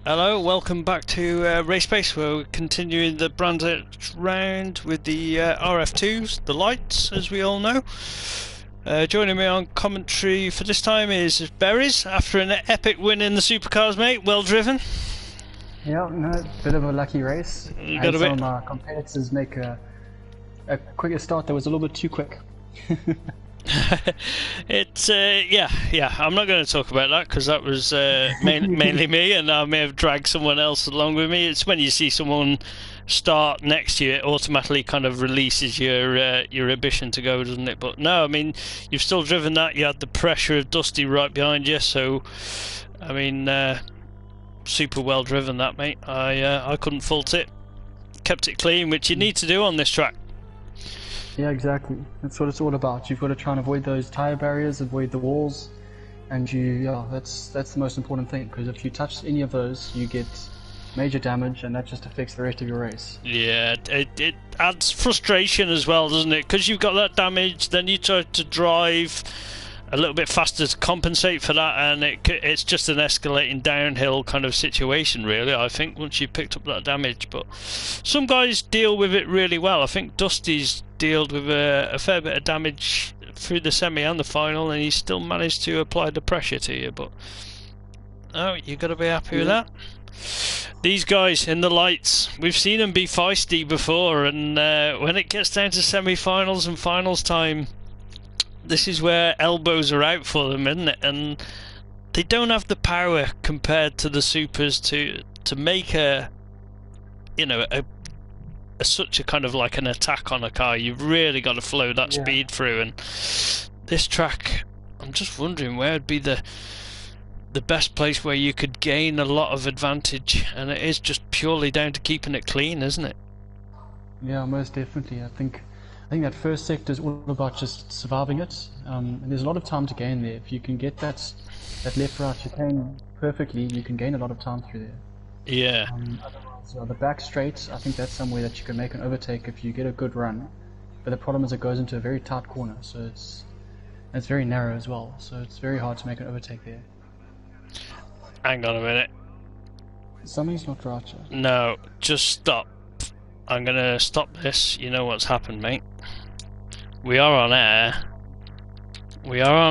Hello, welcome back to Race Space. We're continuing the Brands Hatch round with the RF2s, the lights, as we all know. Joining me on commentary for this time is Berries, after an epic win in the supercars, mate. Well driven. Yeah, no, bit of a lucky race. You I got had a some bit. of my competitors make a quicker start that was a little bit too quick. It's yeah. I'm not going to talk about that because that was mainly me, and I may have dragged someone else along with me. It's when you see someone start next to you, it automatically kind of releases your ambition to go, doesn't it? But no, I mean, you've still driven that. You had the pressure of Dusty right behind you, so I mean, super well driven that, mate. I couldn't fault it. Kept it clean, which you need to do on this track. Yeah, exactly. That's what it's all about. You've got to try and avoid those tire barriers, avoid the walls, and that's the most important thing. Because if you touch any of those, you get major damage, and that just affects the rest of your race. Yeah, it adds frustration as well, doesn't it? Because you've got that damage, then you try to drive a little bit faster to compensate for that, and it's just an escalating downhill kind of situation, really, I think, once you've picked up that damage. But some guys deal with it really well. I think Dusty's dealt with a fair bit of damage through the semi and the final, and he still managed to apply the pressure to you. But oh, you got to be happy with that. These guys in the lights, we've seen them be feisty before, and when it gets down to semi-finals and finals time, this is where elbows are out for them, isn't it? And they don't have the power compared to the supers to make a such a kind of like an attack on a car. You've really got to flow that speed through, and this track, I'm just wondering where would be the best place where you could gain a lot of advantage, and it is just purely down to keeping it clean, isn't it? Yeah, most definitely. I think that first sector is all about just surviving it, and there's a lot of time to gain there. If you can get that left-right chicane perfectly, you can gain a lot of time through there. Yeah. Otherwise, the back straight, I think that's somewhere that you can make an overtake if you get a good run. But the problem is it goes into a very tight corner, so it's very narrow as well. So it's very hard to make an overtake there. Hang on a minute. Something's not right here. No, just stop. I'm gonna stop this. You know what's happened, mate. We are on air. We are on